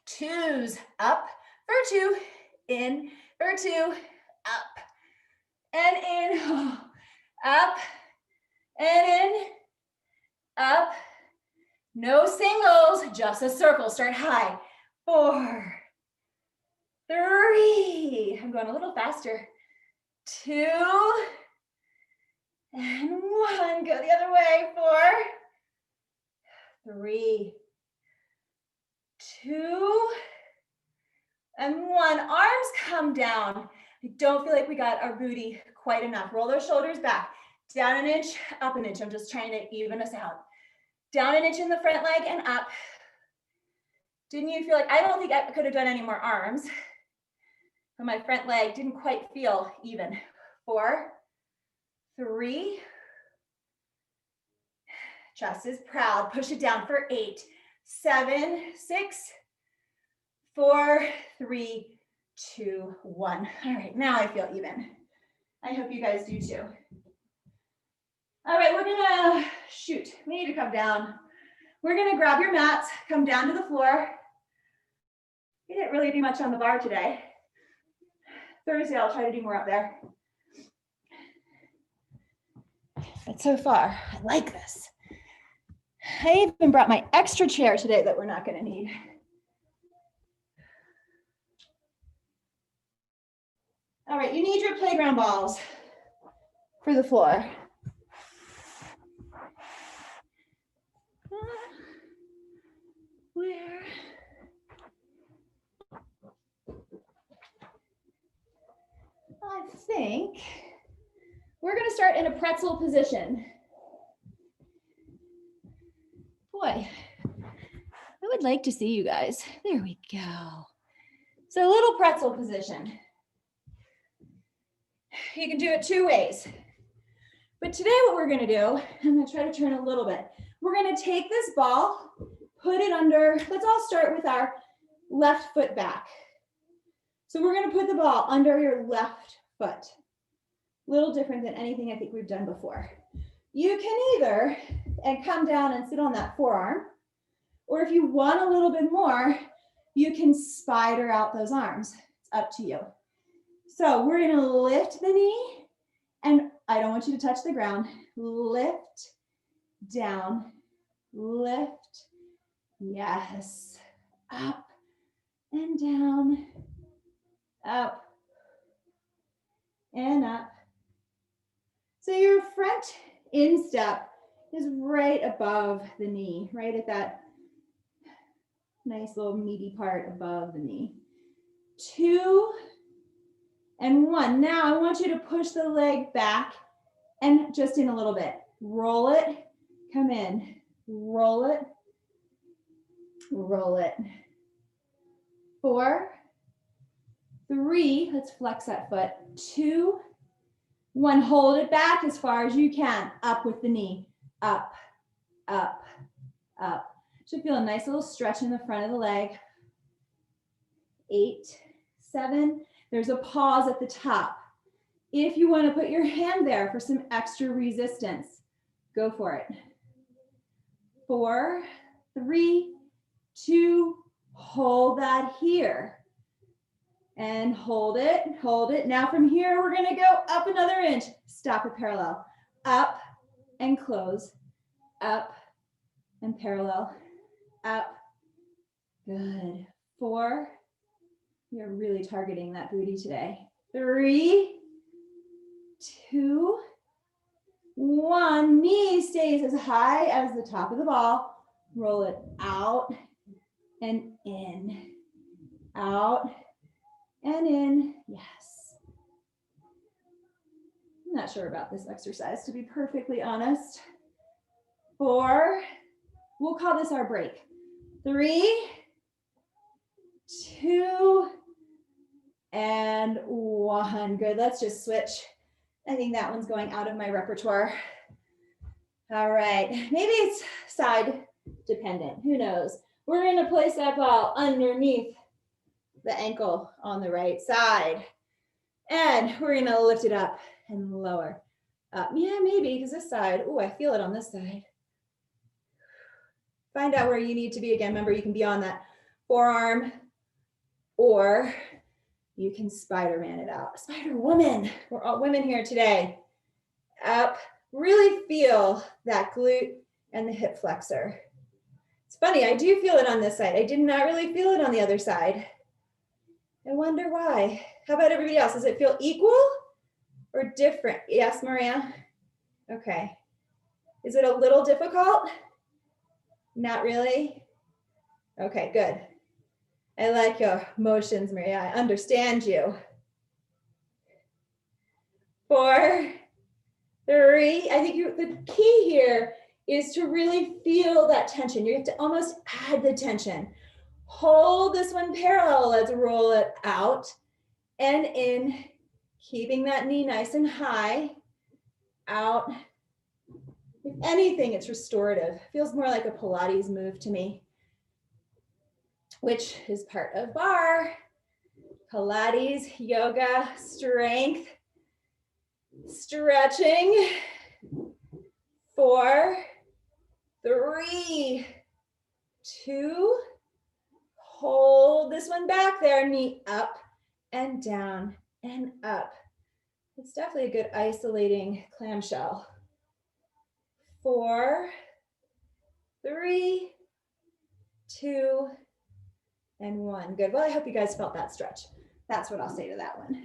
2s. Up for 2. In for 2. Up and in. Up and in. Up. No singles, just a circle. Start high. 4, 3. I'm going a little faster. 2 and 1. Go the other way. 4, 3, 2 and 1. Arms come down. I don't feel like we got our booty quite enough. Roll those shoulders back. Down an inch, up an inch. I'm just trying to even us out. Down an inch in the front leg and up. Didn't you feel like, I don't think I could have done any more arms, but my front leg didn't quite feel even. 4, 3. Chest is proud. Push it down for 8, 7, 6, 4, 3, 2, 1. All right, now I feel even. I hope you guys do too. All right, we're gonna shoot. We need to come down. We're gonna grab your mats, come down to the floor. We didn't really do much on the bar today. Thursday, I'll try to do more up there. But so far, I like this. I even brought my extra chair today that we're not gonna need. All right, you need your playground balls for the floor. Where? I think we're going to start in a pretzel position. Boy, I would like to see you guys. There we go. So a little pretzel position. You can do it 2 ways. But today what we're going to do, I'm going to try to turn a little bit. We're going to take this ball, put it under, let's all start with our left foot back. So we're going to put the ball under your left foot. A little different than anything I think we've done before. You can either come down and sit on that forearm, or if you want a little bit more, you can spider out those arms. It's up to you. So we're going to lift the knee, and I don't want you to touch the ground. Lift, down, lift, yes, up and down, up and up. So your front instep is right above the knee, right at that nice little meaty part above the knee. 2 and 1. Now I want you to push the leg back and just in a little bit. Roll it, come in, roll it, roll it. 4, 3, let's flex that foot. 2, 1, hold it back as far as you can. Up with the knee, up, up, up. Should feel a nice little stretch in the front of the leg. 8, 7, there's a pause at the top. If you want to put your hand there for some extra resistance, go for it. 4, 3, 2, hold that here. And hold it, hold it. Now from here, we're gonna go up another inch. Stop it parallel. Up and close. Up and parallel. Up. Good. 4. You're really targeting that booty today. 3, 2, 1. Knee stays as high as the top of the ball. Roll it out and in. Out and in. Yes. I'm not sure about this exercise, to be perfectly honest. 4. We'll call this our break. 3, 2, and 1. Good. Let's just switch. I think that one's going out of my repertoire. All right. Maybe it's side dependent. Who knows? We're going to place that ball underneath the ankle on the right side. And we're going to lift it up and lower. Up. Yeah, maybe, because this side, oh, I feel it on this side. Find out where you need to be. Again, remember, you can be on that forearm, or you can Spider-Man it out. Spider-Woman. We're all women here today. Up. Really feel that glute and the hip flexor. It's funny, I do feel it on this side. I did not really feel it on the other side. I wonder why. How about everybody else? Does it feel equal or different? Yes, Maria? Okay. Is it a little difficult? Not really? Okay, good. I like your motions, Maria. I understand you. 4, 3. I think the key here is to really feel that tension. You have to almost add the tension. Hold this one parallel. Let's roll it out and in, keeping that knee nice and high. Out. If anything, it's restorative. Feels more like a Pilates move to me, which is part of Barre. Pilates, yoga, strength, stretching. 4, 3, 2. Hold this one back there, knee up and down and up. It's definitely a good isolating clamshell. 4, 3, 2, and 1. Good. Well, I hope you guys felt that stretch. That's what I'll say to that one.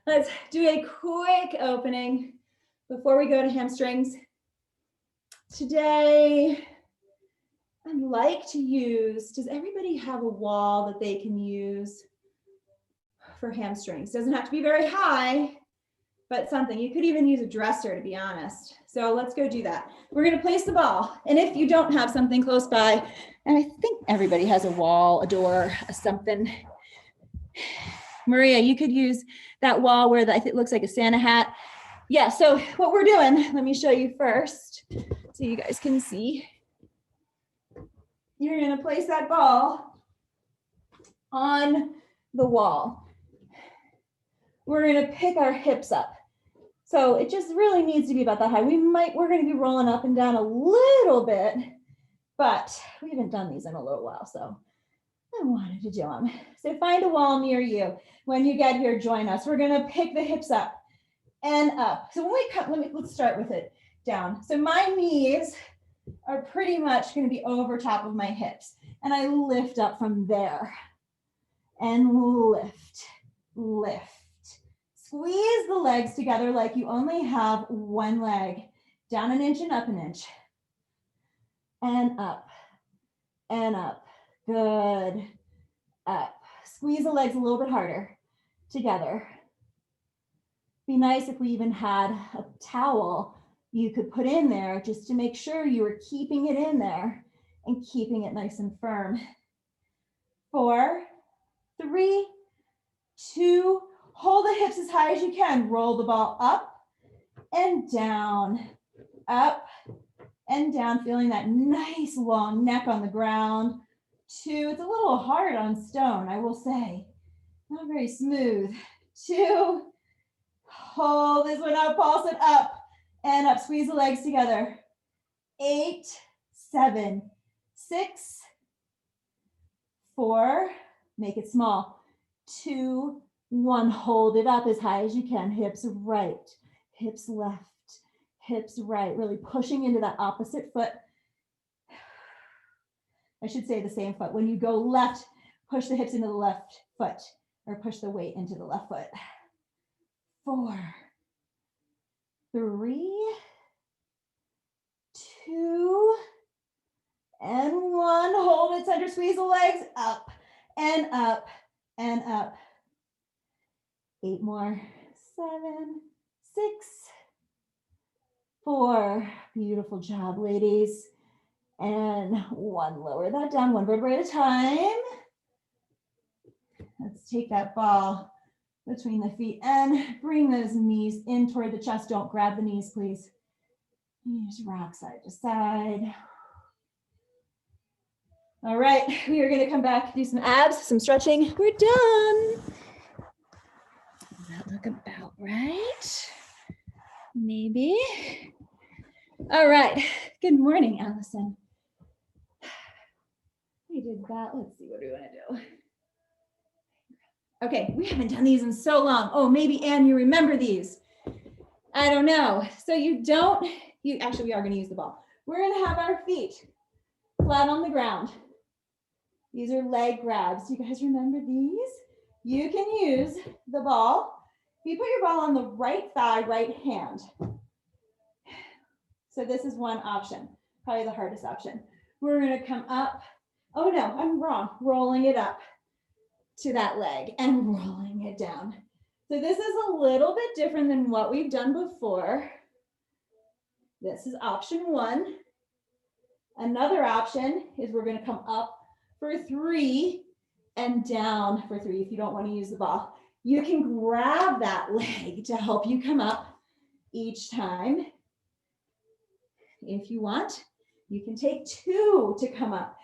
Let's do a quick opening before we go to hamstrings. Today, I'd like to use, does everybody have a wall that they can use for hamstrings? Doesn't have to be very high, but something. You could even use a dresser, to be honest. So let's go do that. We're going to place the ball. And if you don't have something close by, and I think everybody has a wall, a door, a something. Maria, you could use that wall where it looks like a Santa hat. Yeah, so what we're doing, let me show you first so you guys can see. You're going to place that ball on the wall. We're going to pick our hips up. So it just really needs to be about that high. We're going to be rolling up and down a little bit, but we haven't done these in a little while, so I wanted to do them. So find a wall near you. When you get here, join us. We're going to pick the hips up and up. So when we come, let's start with it down. So my knees are pretty much going to be over top of my hips, and I lift up from there and lift, lift. Squeeze the legs together like you only have one leg. Down an inch and up an inch. And up. And up. Good. Up. Squeeze the legs a little bit harder. Together. Be nice if we even had a towel you could put in there just to make sure you were keeping it in there and keeping it nice and firm. 4, 3, 2, hold the hips as high as you can. Roll the ball up and down, up and down, feeling that nice long neck on the ground. 2, it's a little hard on stone, I will say. Not very smooth. 2, hold this one up, pulse it up and up. Squeeze the legs together. 8, 7, 6, 4, make it small. 2, 1. Hold it up as high as you can. Hips right, hips left, hips right. Really pushing into that opposite foot. I should say the same foot. When you go left, push the hips into the left foot, or push the weight into the left foot. 4, 3, 2, and 1. Hold it, center, squeeze the legs up and up and up. 8 more. 7, 6, 4. Beautiful job, ladies. And 1. Lower that down, 1 vertebrae at a time. Let's take that ball between the feet and bring those knees in toward the chest. Don't grab the knees, please. You just rock side to side. All right, we are going to come back, do some abs, some stretching. We're done. Does that look about right? Maybe. All right. Good morning, Allison. We did that. Let's see, what do we want to do? Okay, we haven't done these in so long. Oh, maybe, Anne, you remember these. I don't know. So actually, we are going to use the ball. We're going to have our feet flat on the ground. These are leg grabs. You guys remember these? You can use the ball. You put your ball on the right thigh, right hand. So this is one option, probably the hardest option. We're going to come up. Oh no, I'm wrong. Rolling it up to that leg and rolling it down. So this is a little bit different than what we've done before. This is option 1. Another option is we're going to come up for 3 and down for 3 if you don't want to use the ball. You can grab that leg to help you come up each time. If you want, you can take 2 to come up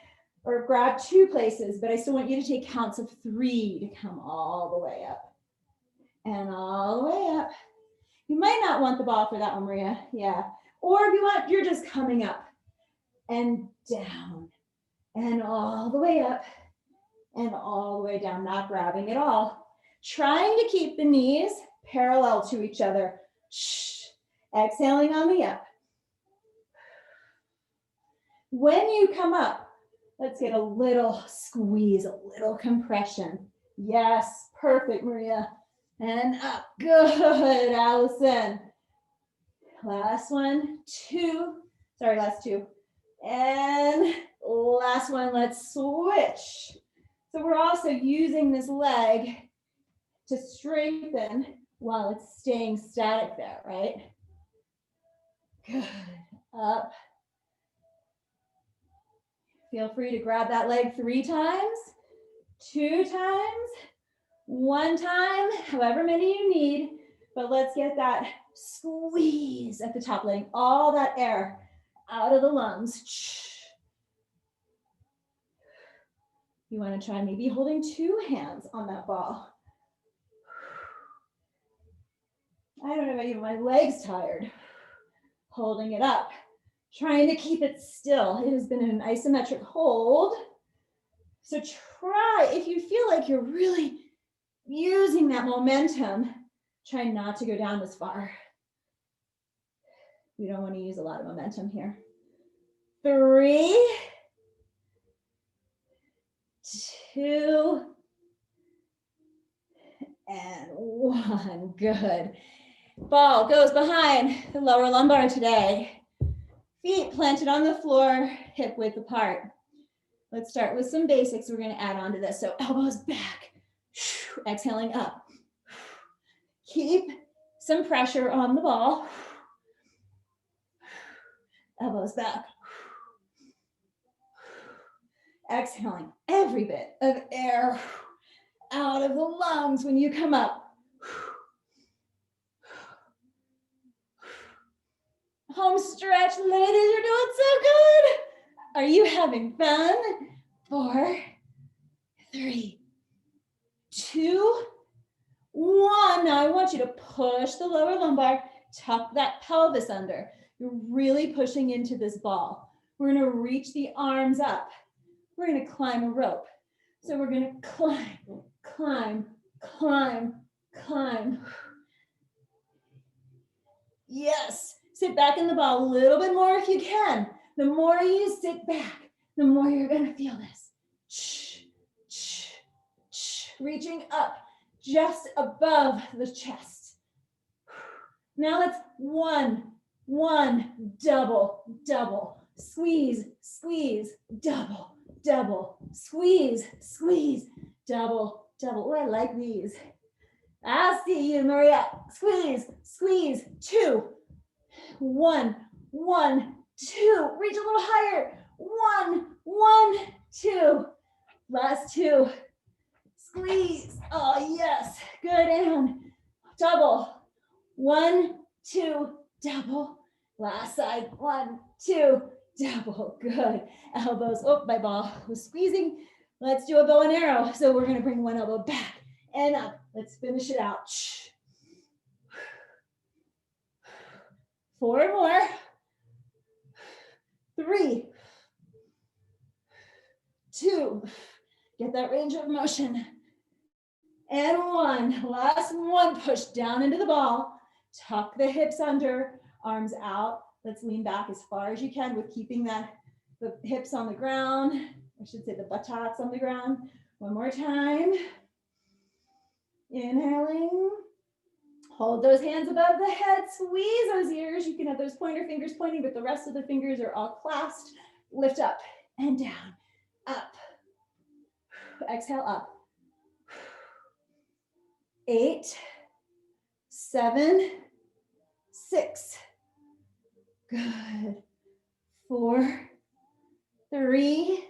or grab 2 places, but I still want you to take counts of 3 to come all the way up and all the way up. You might not want the ball for that one, Maria. Yeah. Or if you want, you're just coming up and down and all the way up and all the way down, not grabbing at all. Trying to keep the knees parallel to each other. Shh. Exhaling on the up. When you come up, let's get a little squeeze, a little compression. Yes, perfect, Maria. And up, good, Allison. Last one, 2. Sorry, last 2. And last one, let's switch. So we're also using this leg to strengthen while it's staying static there, right? Good, up. Feel free to grab that leg 3 times, 2 times, 1 time, however many you need, but let's get that squeeze at the top, letting all that air out of the lungs. You want to try maybe holding 2 hands on that ball. I don't know about you, my leg's tired. Holding it up, trying to keep it still. It has been an isometric hold. So try, if you feel like you're really using that momentum, try not to go down as far. We don't want to use a lot of momentum here. 3, 2, and 1. Good. Ball goes behind the lower lumbar today. Feet planted on the floor, hip width apart. Let's start with some basics. We're going to add on to this. So elbows back, exhaling up. Keep some pressure on the ball. Elbows back. Exhaling every bit of air out of the lungs when you come up. Home stretch, ladies, you're doing so good. Are you having fun? 4, 3, 2, 1. Now I want you to push the lower lumbar, tuck that pelvis under. You're really pushing into this ball. We're going to reach the arms up. We're going to climb a rope. So we're going to climb, climb, climb, climb. Yes, sit back in the ball a little bit more if you can. The more you sit back, the more you're gonna feel this. Reaching up just above the chest. Now let's one, double, double, squeeze, squeeze, double, double, squeeze, squeeze, double, double. Oh, I like these. I see you, Maria. Squeeze, squeeze, 2, 1, 2. Reach a little higher. 1, 2. Last 2. Squeeze. Oh, yes. Good. And double. 1, 2, double. Last side. 1, 2, double. Good. Elbows. Oh, my ball was squeezing. Let's do a bow and arrow. So we're going to bring one elbow back and up. Let's finish it out. 4 more. 3, 2. Get that range of motion. And 1. Last one. Push down into the ball. Tuck the hips under. Arms out. Let's lean back as far as you can with keeping the hips on the ground. I should say the buttocks on the ground. One more time. Inhaling. Hold those hands above the head. Squeeze those ears. You can have those pointer fingers pointing, but the rest of the fingers are all clasped. Lift up and down. Up. Exhale up. 8, 7, 6. Good. 4, 3,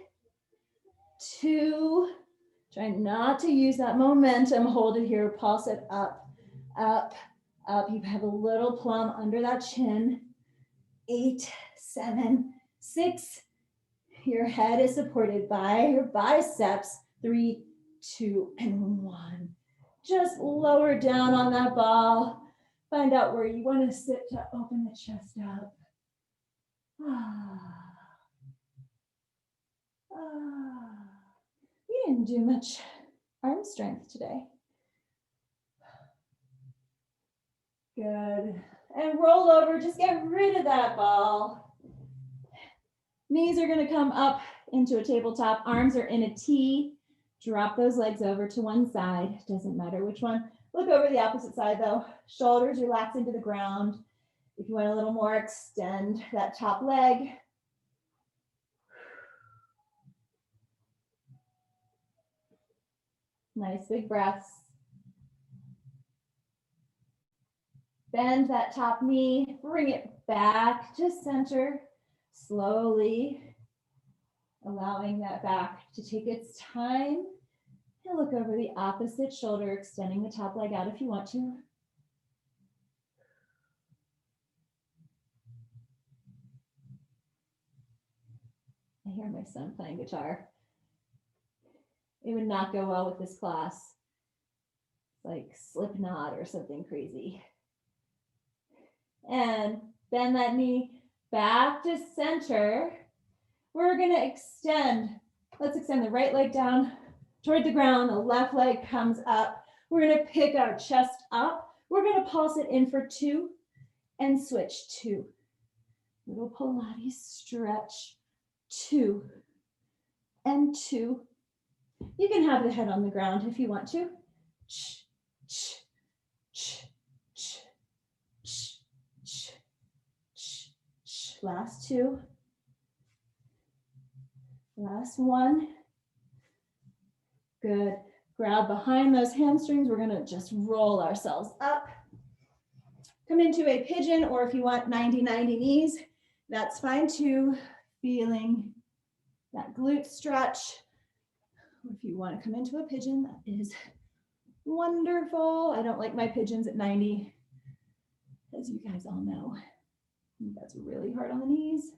2. Try not to use that momentum. Hold it here. Pulse it up, up, up. You have a little plum under that chin. 8, 7, 6. Your head is supported by your biceps. 3, 2, and 1. Just lower down on that ball. Find out where you want to sit to open the chest up. You didn't do much arm strength today. Good. And roll over. Just get rid of that ball. Knees are going to come up into a tabletop. Arms are in a T. Drop those legs over to one side. Doesn't matter which one. Look over the opposite side though. Shoulders relax into the ground. If you want a little more, extend that top leg. Nice big breaths. Bend that top knee. Bring it back to center. Slowly allowing that back to take its time. And look over the opposite shoulder, extending the top leg out if you want to. I hear my son playing guitar. It would not go well with this class. Like Slipknot or something crazy. And bend that knee back to center. We're gonna extend. Let's extend the right leg down toward the ground. The left leg comes up. We're gonna pick our chest up. We're gonna pulse it in for 2 and switch 2. Little Pilates stretch. 2 and 2. You can have the head on the ground if you want to. Last 2. Last 1. Good. Grab behind those hamstrings. We're going to just roll ourselves up. Come into a pigeon, or if you want 90-90 knees, that's fine too. Feeling that glute stretch. If you want to come into a pigeon, that is wonderful. I don't like my pigeons at 90, as you guys all know. That's really hard on the knees.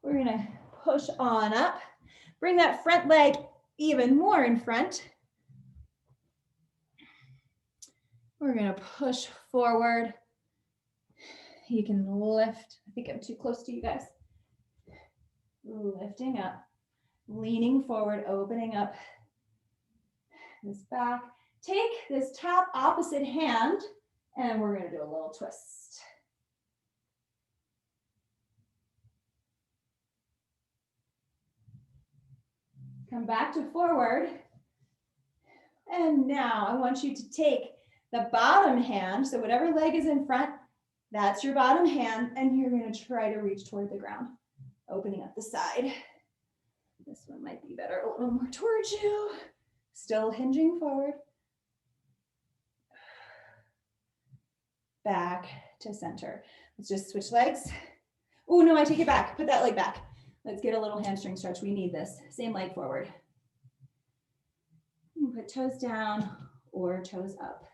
We're gonna push on up. Bring that front leg even more in front. We're gonna push forward. You can lift. I think I'm too close to you guys. Lifting up, leaning forward, opening up this back. Take this top opposite hand and we're going to do a little twist. Come back to forward. And now I want you to take the bottom hand, so whatever leg is in front, that's your bottom hand, and you're going to try to reach toward the ground, opening up the side. This one might be better, a little more towards you. Still hinging forward. Back to center. Let's just switch legs. Oh, no, I take it back. Put that leg back. Let's get a little hamstring stretch. We need this. Same leg forward. Put toes down or toes up.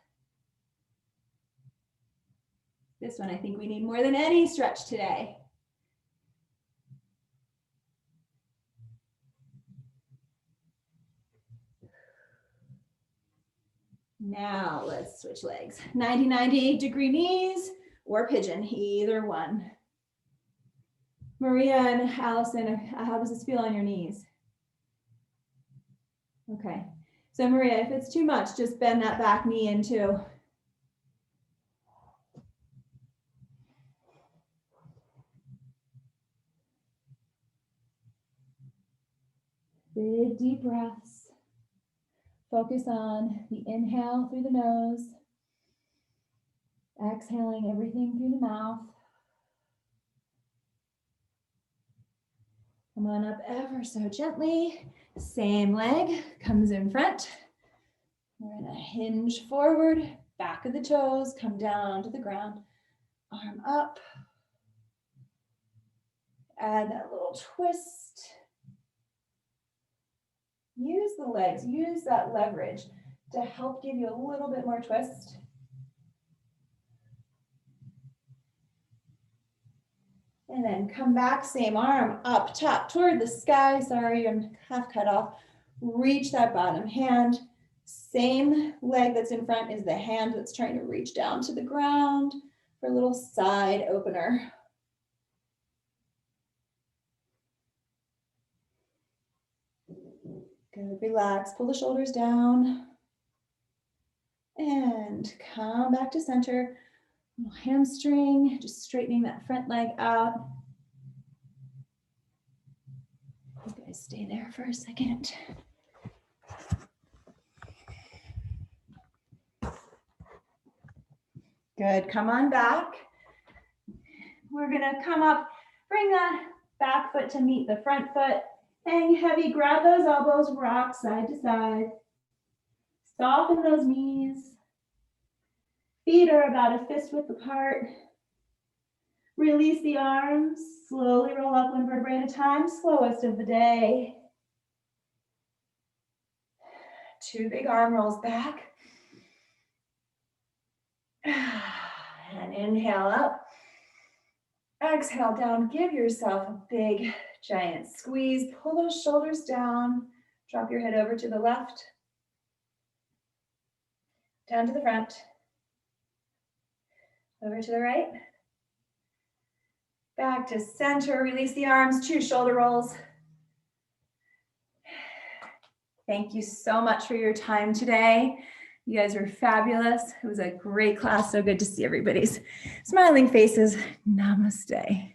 This one I think we need more than any stretch today. Now let's switch legs. 90 degree knees or pigeon, either one. Maria and Allison, how does this feel on your knees? Okay. So Maria, if it's too much, just bend that back knee in too. Big deep breaths. Focus on the inhale through the nose. Exhaling everything through the mouth. Come on up ever so gently. Same leg comes in front. We're gonna hinge forward, back of the toes, come down to the ground. Arm up. Add that little twist. Use the legs, use that leverage to help give you a little bit more twist. And then come back, same arm up top toward the sky. Sorry, I'm half cut off. Reach that bottom hand. Same leg that's in front is the hand that's trying to reach down to the ground for a little side opener. Good, relax, pull the shoulders down. And come back to center. Little hamstring, just straightening that front leg out. You guys stay there for a second. Good, come on back. We're gonna come up, bring that back foot to meet the front foot. Hang heavy, grab those elbows, rock side to side. Soften those knees. Feet are about a fist width apart. Release the arms, slowly roll up one vertebrae at a time, slowest of the day. 2 big arm rolls back. And inhale up. Exhale down, give yourself a big giant squeeze. Pull those shoulders down. Drop your head over to the left. Down to the front. Over to the right. Back to center. Release the arms, 2 shoulder rolls. Thank you so much for your time today. You guys were fabulous. It was a great class. So good to see everybody's smiling faces. Namaste.